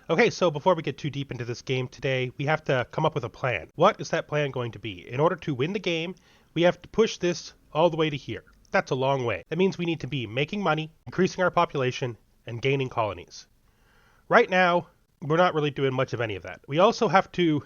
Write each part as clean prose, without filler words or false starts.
Okay, so before we get too deep into this game today, we have to come up with a plan. What is that plan going to be? In order to win the game, we have to push this all the way to here. That's a long way. That means we need to be making money, increasing our population, and gaining colonies. Right now, we're not really doing much of any of that. We also have to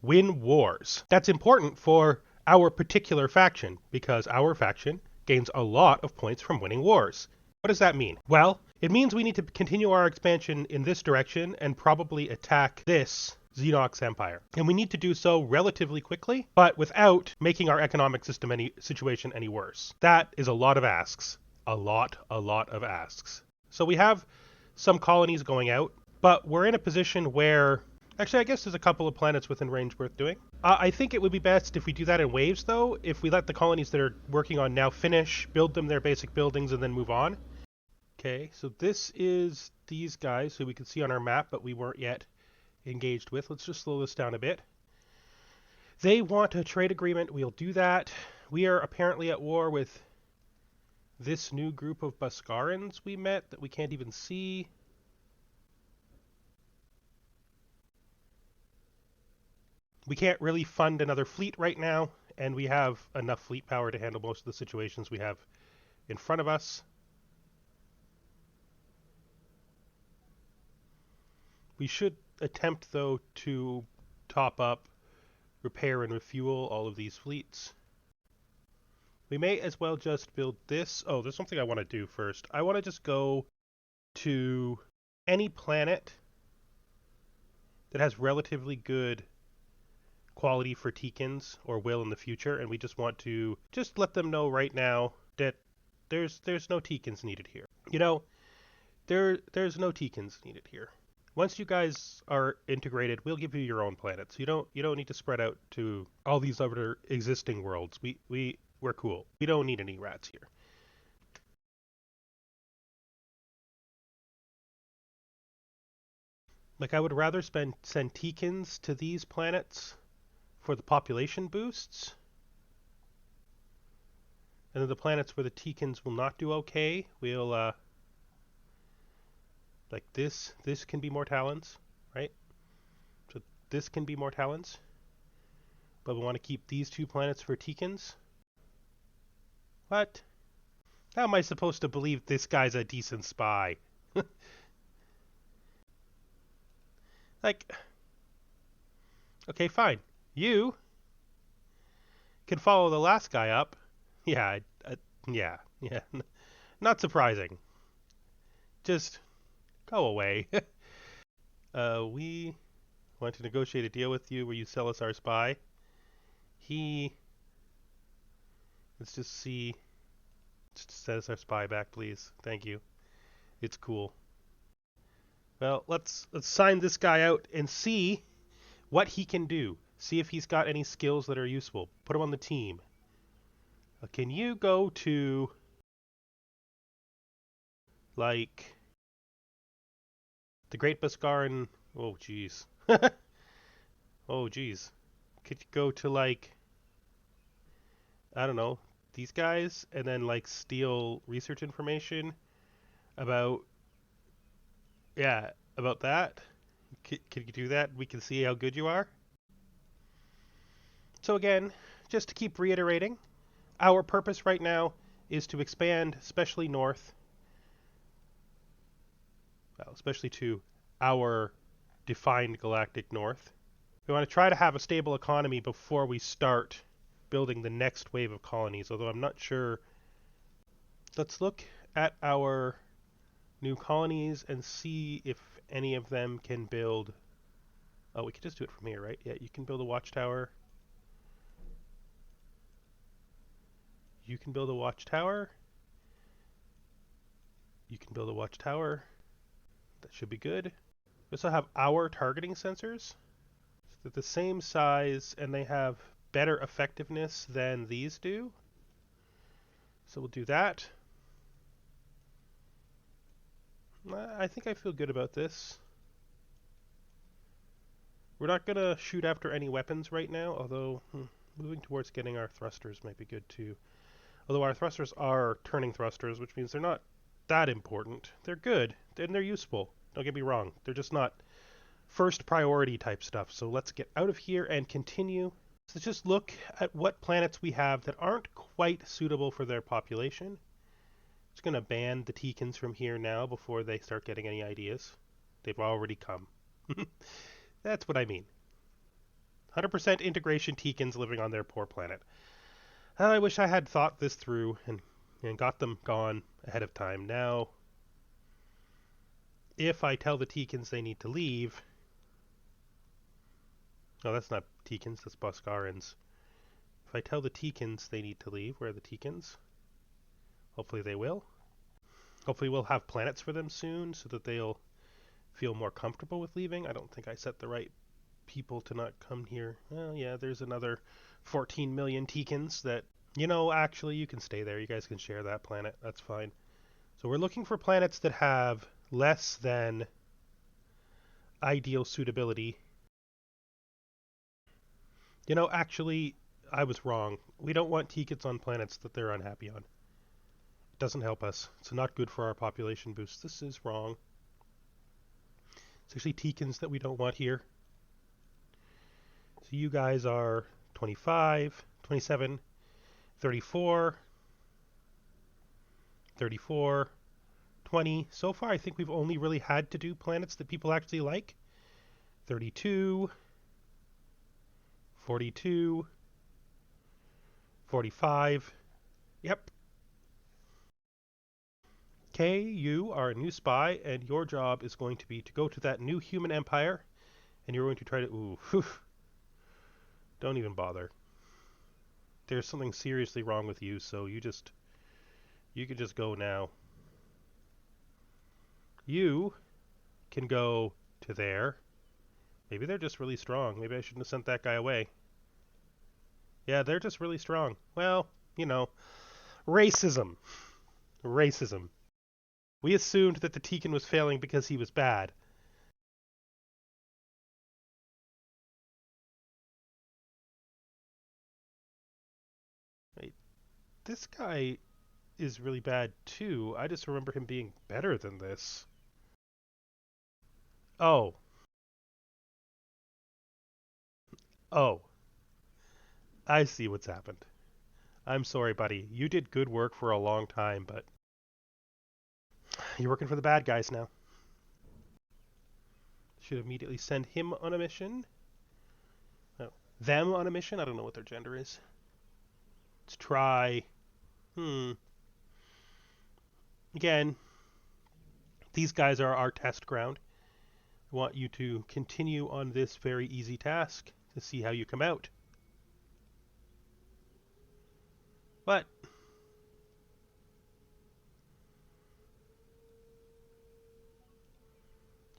win wars. That's important for our particular faction, because our faction gains a lot of points from winning wars. What does that mean? Well, it means we need to continue our expansion in this direction and probably attack this Xenox Empire. And we need to do so relatively quickly, but without making our economic situation any worse. That is a lot of asks. A lot of asks. So we have some colonies going out, but we're in a position where actually, I guess there's a couple of planets within range worth doing. I think it would be best if we do that in waves, though. If we let the colonies that are working on now finish, build them their basic buildings, and then move on. Okay, so this is these guys who we can see on our map, but we weren't yet engaged with. Let's just slow this down a bit. They want a trade agreement. We'll do that. We are apparently at war with this new group of Boskarans we met that we can't even see. We can't really fund another fleet right now, and we have enough fleet power to handle most of the situations we have in front of us. We should attempt, though, to top up, repair, and refuel all of these fleets. We may as well just build this. Oh, there's something I want to do first. I want to just go to any planet that has relatively good quality for Teekins, or will in the future, and we just want to just let them know right now that there's no Teekins needed here. You know, there's no Teekins needed here. Once you guys are integrated, we'll give you your own planets. You don't need to spread out to all these other existing worlds. We're cool. We don't need any rats here. Like, I would rather send Teekins to these planets for the population boosts. And then the planets where the Teekins will not do okay, we'll, like this can be Mortalens, right? So this can be Mortalens. But we want to keep these two planets for Teekins. What? How am I supposed to believe this guy's a decent spy? Like, okay, fine. You can follow the last guy up. Yeah, yeah. Not surprising. Just go away. We want to negotiate a deal with you where you sell us our spy. Let's just see. Just send us our spy back, please. Thank you. It's cool. Well, let's sign this guy out and see what he can do. See if he's got any skills that are useful. Put him on the team. Can you go to, like, the Great Boskaran? Oh, jeez. Oh, jeez. Could you go to, like, I don't know, these guys, and then, like, steal research information about, yeah, about that? Could you do that? We can see how good you are. So again, just to keep reiterating, our purpose right now is to expand, especially north, well, especially to our defined galactic north. We want to try to have a stable economy before we start building the next wave of colonies, although I'm not sure. Let's look at our new colonies and see if any of them can build. Oh, we could just do it from here, right? Yeah, you can build a watchtower. You can build a watchtower. You can build a watchtower. That should be good. We also have our targeting sensors. They're the same size and they have better effectiveness than these do. So we'll do that. I think I feel good about this. We're not going to shoot after any weapons right now, although moving towards getting our thrusters might be good too. Although our thrusters are turning thrusters, which means they're not that important. They're good, and they're useful. Don't get me wrong. They're just not first priority type stuff. So let's get out of here and continue. So let's just look at what planets we have that aren't quite suitable for their population. Just going to ban the Teekans from here now before they start getting any ideas. They've already come. That's what I mean. 100% integration Teekans living on their poor planet. I wish I had thought this through and got them gone ahead of time. Now, if I tell the Teekans they need to leave... No, that's not Teekans, that's Boskarans. If I tell the Teekans they need to leave, where are the Teekans? Hopefully they will. Hopefully we'll have planets for them soon so that they'll feel more comfortable with leaving. I don't think I set the right people to not come here. Well, yeah, there's another 14 million Teekans that, you know, actually you can stay there. You guys can share that planet. That's fine. So we're looking for planets that have less than ideal suitability. You know, actually, I was wrong. We don't want Teekans on planets that they're unhappy on. It doesn't help us. It's not good for our population boost. This is wrong. It's actually Teekans that we don't want here. So you guys are 25, 27, 34, 34, 20. So far, I think we've only really had to do planets that people actually like. 32, 42, 45. Yep. Okay, you are a new spy, and your job is going to be to go to that new human empire, and you're going to try to... Ooh, whew. Don't even bother. There's something seriously wrong with you, so you can just go now. You can go to there. Maybe they're just really strong. Maybe I shouldn't have sent that guy away. Yeah, they're just really strong. Well, you know, racism. Racism. We assumed that the Teekan was failing because he was bad. Wait, this guy is really bad too. I just remember him being better than this. Oh. Oh. I see what's happened. I'm sorry, buddy. You did good work for a long time, but you're working for the bad guys now. Should immediately send him on a mission. No, them on a mission? I don't know what their gender is. Let's try... Again, these guys are our test ground. I want you to continue on this very easy task to see how you come out. What?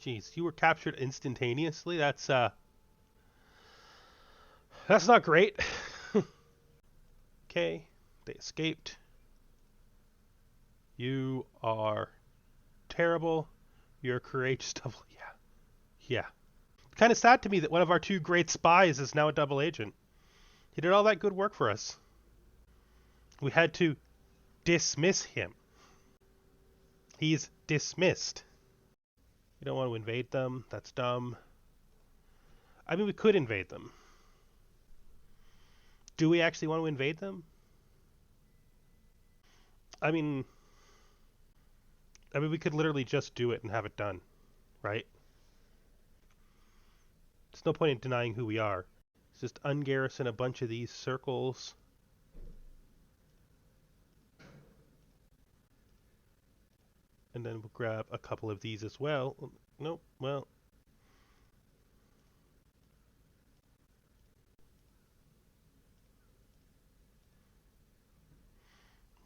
Jeez, you were captured instantaneously? That's not great. Okay, they escaped. You are terrible. You're courageous double. Yeah. Kind of sad to me that one of our two great spies is now a double agent. He did all that good work for us. We had to dismiss him. He's dismissed. We don't want to invade them. That's dumb. I mean, we could invade them. Do we actually want to invade them? I mean, we could literally just do it and have it done, right? There's no point in denying who we are. It's just ungarrison a bunch of these circles. And then we'll grab a couple of these as well. Nope, well.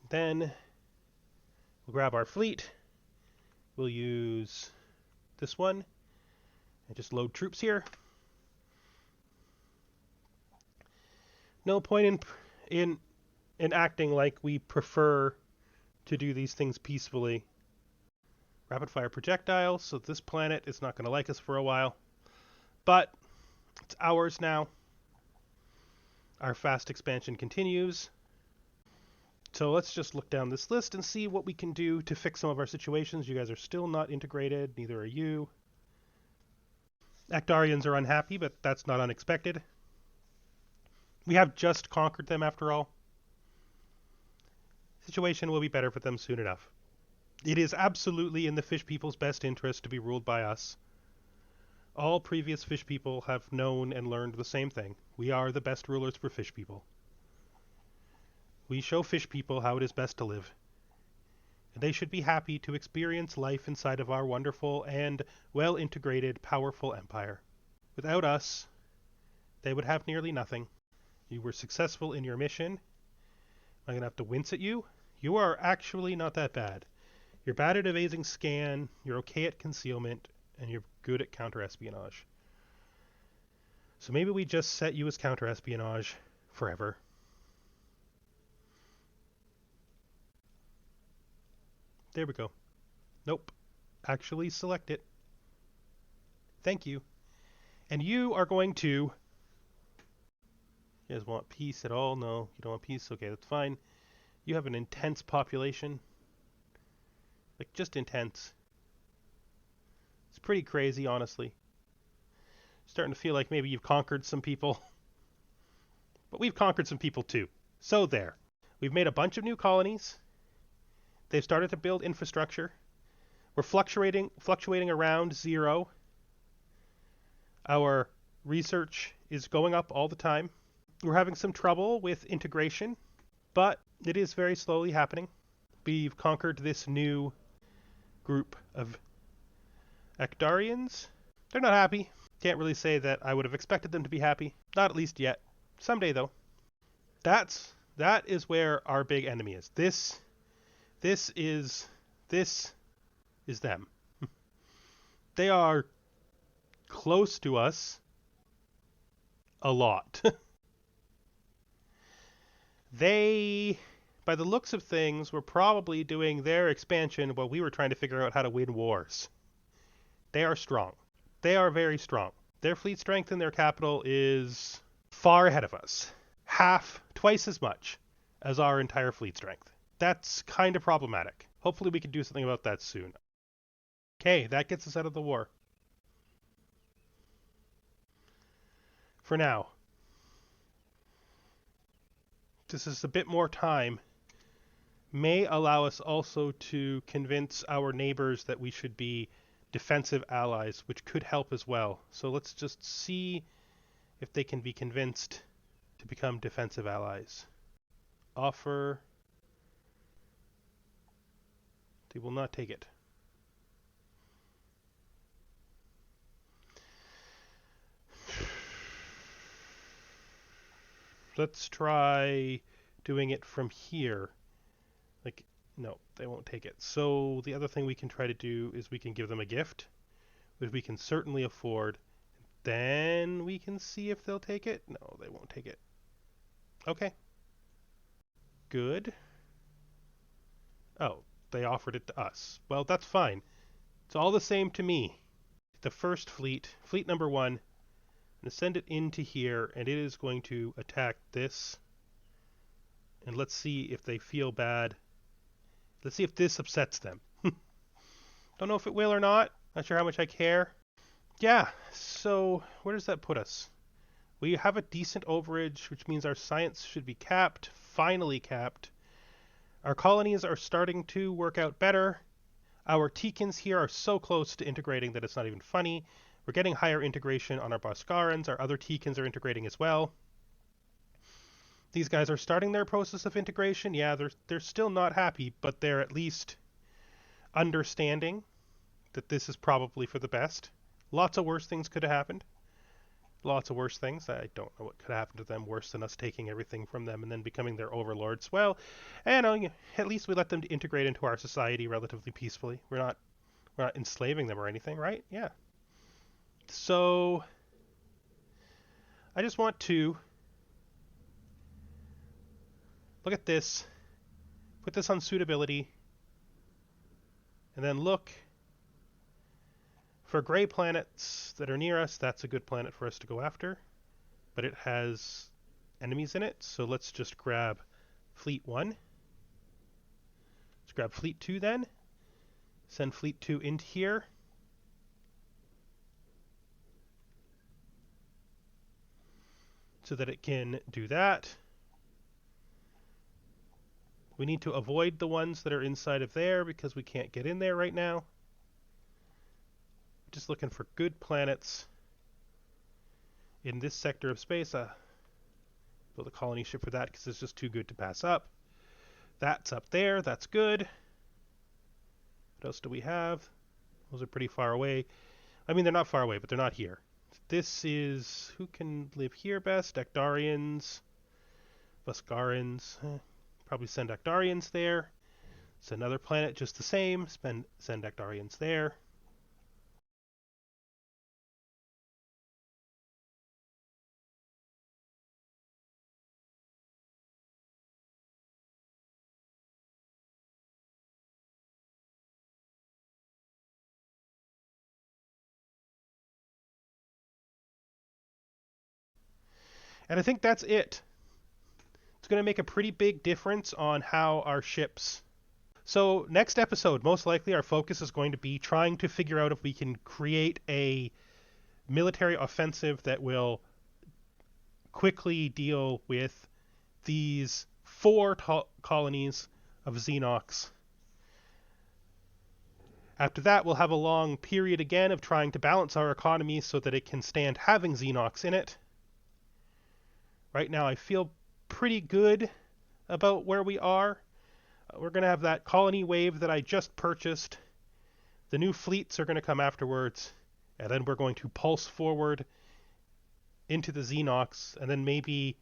Then we'll grab our fleet. We'll use this one and just load troops here. No point in acting like we prefer to do these things peacefully. Rapid fire projectiles, so this planet is not going to like us for a while. But it's ours now. Our fast expansion continues. So let's just look down this list and see what we can do to fix some of our situations. You guys are still not integrated, neither are you. Actarians are unhappy, but that's not unexpected. We have just conquered them after all. The situation will be better for them soon enough. It is absolutely in the fish people's best interest to be ruled by us. All previous fish people have known and learned the same thing. We are the best rulers for fish people. We show fish people how it is best to live. And they should be happy to experience life inside of our wonderful and well-integrated, powerful empire. Without us, they would have nearly nothing. You were successful in your mission. Am I going to have to wince at you? You are actually not that bad. You're bad at evading scan, you're okay at concealment, and you're good at counter-espionage. So maybe we just set you as counter-espionage forever. There we go. Nope. Actually select it. Thank you. And you are going to... You guys want peace at all? No, you don't want peace? Okay, that's fine. You have an intense population. Like, just intense. It's pretty crazy, honestly. Starting to feel like maybe you've conquered some people. But we've conquered some people too. So there. We've made a bunch of new colonies. They've started to build infrastructure. We're fluctuating around 0. Our research is going up all the time. We're having some trouble with integration, but it is very slowly happening. We've conquered this new group of Actarians. They're not happy. Can't really say that I would have expected them to be happy. Not at least yet. Someday, though. That is where our big enemy is. This is them. They are close to us a lot. They, by the looks of things, were probably doing their expansion while we were trying to figure out how to win wars. They are strong. They are very strong. Their fleet strength in their capital is far ahead of us. Twice as much as our entire fleet strength. That's kind of problematic. Hopefully we can do something about that soon. Okay, that gets us out of the war. For now. This is a bit more time. May allow us also to convince our neighbors that we should be defensive allies, which could help as well. So let's just see if they can be convinced to become defensive allies. Offer. They will not take it. Let's try doing it from here. Like, no, they won't take it. So the other thing we can try to do is we can give them a gift, which we can certainly afford. Then we can see if they'll take it. No, they won't take it. Okay. Good. Oh, they offered it to us. Well, that's fine. It's all the same to me. The first fleet, fleet number 1, and send it into here, and it is going to attack this. And let's see if they feel bad. Let's see if this upsets them. Don't know if it will or not. Not sure how much I care. Yeah, so where does that put us? We have a decent overage, which means our science should be capped, finally capped. Our colonies are starting to work out better. Our Teekins here are so close to integrating that it's not even funny. We're getting higher integration on our Boskarans. Our other Teekins are integrating as well. These guys are starting their process of integration. Yeah, they're still not happy, but they're at least understanding that this is probably for the best. Lots of worse things could have happened. Lots of worse things. I don't know what could happen to them worse than us taking everything from them and then becoming their overlords. Well, at least we let them integrate into our society relatively peacefully. We're not enslaving them or anything, right? Yeah. So I just want to look at this, put this on suitability, and then look for gray planets that are near us. That's a good planet for us to go after, but it has enemies in it, so let's just grab Fleet 1. Let's grab Fleet 2 then. Send Fleet 2 into here. so that it can do that. We need to avoid the ones that are inside of there because we can't get in there right now. Just looking for good planets in this sector of space. Build a colony ship for that because it's just too good to pass up. That's up there. That's good. What else do we have? Those are pretty far away. I mean, they're not far away, but they're not here. This is... Who can live here best? Actarians. Boskarans. Probably send Actarians there. It's another planet just the same. Send Actarians there. And I think that's it. It's going to make a pretty big difference on how our ships... So next episode, most likely our focus is going to be trying to figure out if we can create a military offensive that will quickly deal with these 4 colonies of Xenox. After that, we'll have a long period again of trying to balance our economy so that it can stand having Xenox in it. Right now, I feel pretty good about where we are. We're going to have that colony wave that I just purchased. The new fleets are going to come afterwards, and then we're going to pulse forward into the Xenox, and then maybe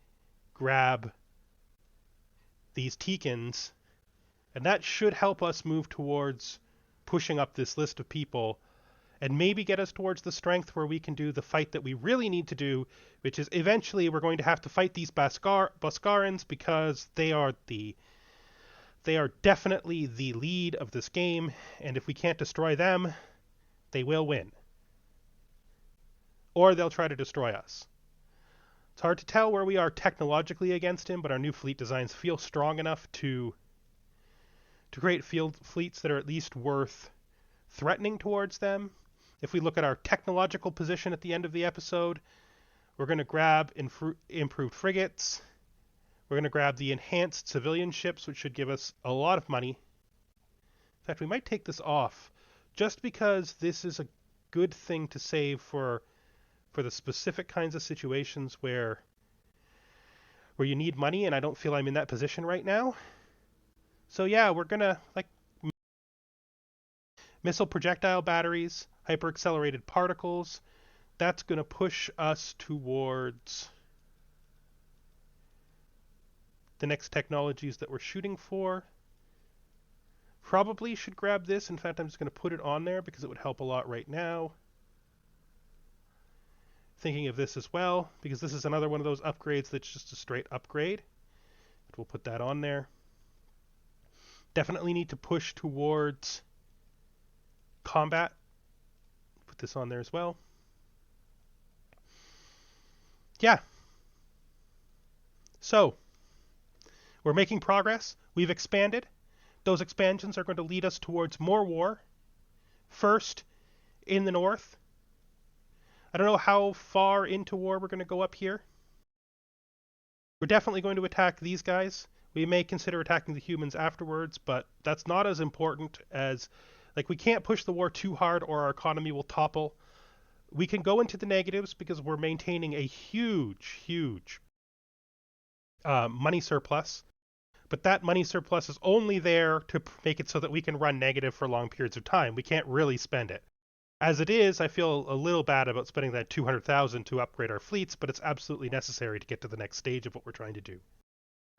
grab these Teekans, and that should help us move towards pushing up this list of people and maybe get us towards the strength where we can do the fight that we really need to do, which is eventually we're going to have to fight these Boskarans because they are definitely the lead of this game, and if we can't destroy them, they will win. Or they'll try to destroy us. It's hard to tell where we are technologically against him, but our new fleet designs feel strong enough to create field fleets that are at least worth threatening towards them. If we look at our technological position at the end of the episode, we're going to grab improved frigates. We're going to grab the enhanced civilian ships, which should give us a lot of money. In fact, we might take this off, just because this is a good thing to save for the specific kinds of situations where you need money, and I don't feel I'm in that position right now. So yeah, we're going to, missile projectile batteries, hyper-accelerated particles. That's going to push us towards the next technologies that we're shooting for. Probably should grab this. In fact, I'm just going to put it on there because it would help a lot right now. Thinking of this as well, because this is another one of those upgrades that's just a straight upgrade. But we'll put that on there. Definitely need to push towards combat. Put this on there as well. Yeah. So, we're making progress. We've expanded. Those expansions are going to lead us towards more war. First, in the north. I don't know how far into war we're going to go up here. We're definitely going to attack these guys. We may consider attacking the humans afterwards, but that's not as important as... we can't push the war too hard or our economy will topple. We can go into the negatives because we're maintaining a huge money surplus. But that money surplus is only there to make it so that we can run negative for long periods of time. We can't really spend it. As it is, I feel a little bad about spending that $200,000 to upgrade our fleets, but it's absolutely necessary to get to the next stage of what we're trying to do.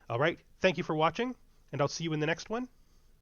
All right, thank you for watching, and I'll see you in the next one.